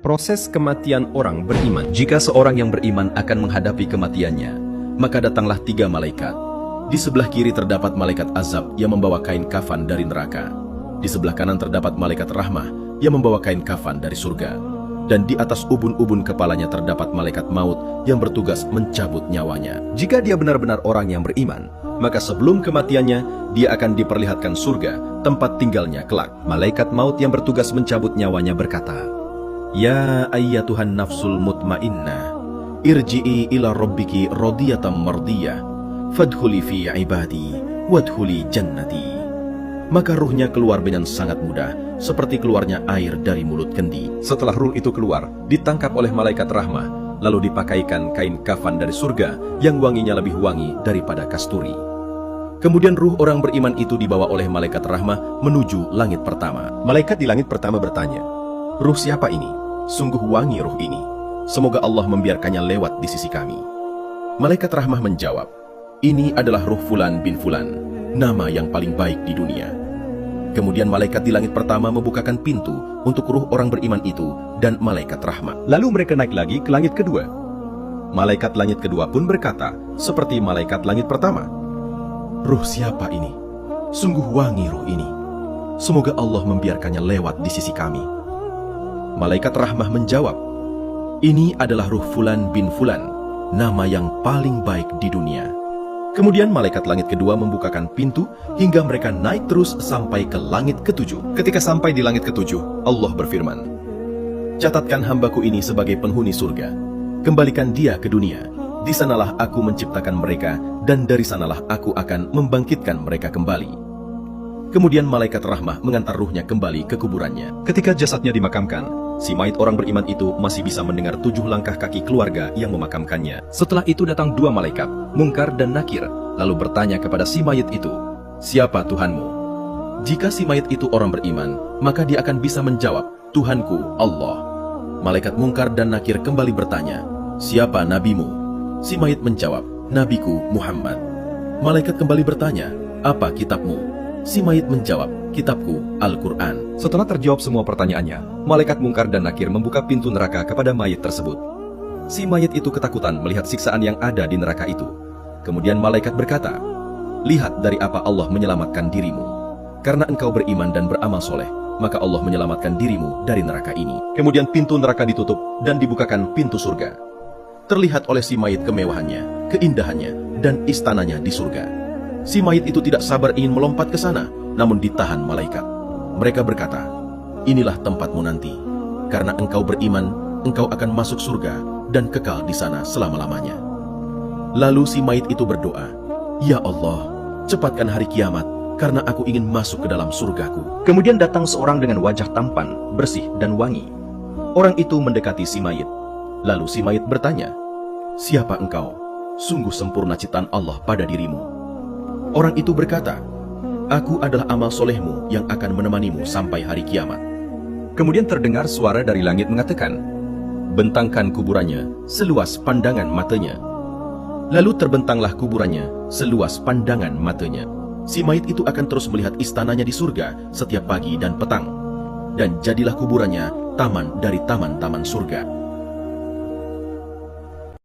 Proses kematian orang beriman. Jika seorang yang beriman akan menghadapi kematiannya, maka datanglah 3 malaikat. Di sebelah kiri terdapat malaikat azab yang membawa kain kafan dari neraka. Di sebelah kanan terdapat malaikat rahmah yang membawa kain kafan dari surga. Dan di atas ubun-ubun kepalanya terdapat malaikat maut yang bertugas mencabut nyawanya. Jika dia benar-benar orang yang beriman, maka sebelum kematiannya, dia akan diperlihatkan surga, tempat tinggalnya kelak. Malaikat maut yang bertugas mencabut nyawanya berkata, "Ya ayyatuhan nafsul mutmainnah, irji'i ila rabbiki radiyatan mardiyah, fadkhuli fi ibadi, wadkhuli jannati." Maka ruhnya keluar dengan sangat mudah, seperti keluarnya air dari mulut kendi. Setelah ruh itu keluar, ditangkap oleh malaikat rahmah, lalu dipakaikan kain kafan dari surga yang wanginya lebih wangi daripada kasturi. Kemudian ruh orang beriman itu dibawa oleh malaikat rahmah menuju langit pertama. Malaikat di langit pertama bertanya, "Ruh siapa ini? Sungguh wangi ruh ini. Semoga Allah membiarkannya lewat di sisi kami." Malaikat rahmah menjawab, "Ini adalah ruh Fulan bin Fulan, nama yang paling baik di dunia." Kemudian malaikat di langit pertama membukakan pintu untuk ruh orang beriman itu dan malaikat rahmat. Lalu mereka naik lagi ke langit kedua. Malaikat langit kedua pun berkata, seperti malaikat langit pertama, "Ruh siapa ini? Sungguh wangi ruh ini. Semoga Allah membiarkannya lewat di sisi kami." Malaikat rahmah menjawab, "Ini adalah ruh Fulan bin Fulan, nama yang paling baik di dunia." Kemudian malaikat langit kedua membukakan pintu hingga mereka naik terus sampai ke langit ketujuh. Ketika sampai di langit ketujuh, Allah berfirman, "Catatkan hambaku ini sebagai penghuni surga. Kembalikan dia ke dunia. Di sanalah aku menciptakan mereka dan dari sanalah aku akan membangkitkan mereka kembali." Kemudian malaikat rahmah mengantar ruhnya kembali ke kuburannya. Ketika jasadnya dimakamkan, si mayit orang beriman itu masih bisa mendengar 7 langkah kaki keluarga yang memakamkannya. Setelah itu datang 2 malaikat, Mungkar dan Nakir, lalu bertanya kepada si mayit itu, "Siapa Tuhanmu?" Jika si mayit itu orang beriman, maka dia akan bisa menjawab, "Tuhanku, Allah." Malaikat Mungkar dan Nakir kembali bertanya, "Siapa nabimu?" Si mayit menjawab, "Nabiku Muhammad." Malaikat kembali bertanya, "Apa kitabmu?" Si mayit menjawab, "Kitabku, Al-Quran." Setelah terjawab semua pertanyaannya, malaikat Mungkar dan Nakir membuka pintu neraka kepada mayit tersebut. Si mayit itu ketakutan melihat siksaan yang ada di neraka itu. Kemudian malaikat berkata, "Lihat dari apa Allah menyelamatkan dirimu. Karena engkau beriman dan beramal soleh, maka Allah menyelamatkan dirimu dari neraka ini." Kemudian pintu neraka ditutup dan dibukakan pintu surga. Terlihat oleh si mayit kemewahannya, keindahannya, dan istananya di surga. Si mayit itu tidak sabar ingin melompat ke sana, namun ditahan malaikat. Mereka berkata, "Inilah tempatmu nanti. Karena engkau beriman, engkau akan masuk surga dan kekal di sana selama-lamanya." Lalu si mayit itu berdoa, "Ya Allah, cepatkan hari kiamat, karena aku ingin masuk ke dalam surgaku." Kemudian datang seorang dengan wajah tampan, bersih, dan wangi. Orang itu mendekati si mayit. Lalu si mayit bertanya, "Siapa engkau? Sungguh sempurna ciptaan Allah pada dirimu." Orang itu berkata, "Aku adalah amal solehmu yang akan menemanimu sampai hari kiamat." Kemudian terdengar suara dari langit mengatakan, "Bentangkan kuburannya seluas pandangan matanya." Lalu terbentanglah kuburannya seluas pandangan matanya. Si mayit itu akan terus melihat istananya di surga setiap pagi dan petang. Dan jadilah kuburannya taman dari taman-taman surga.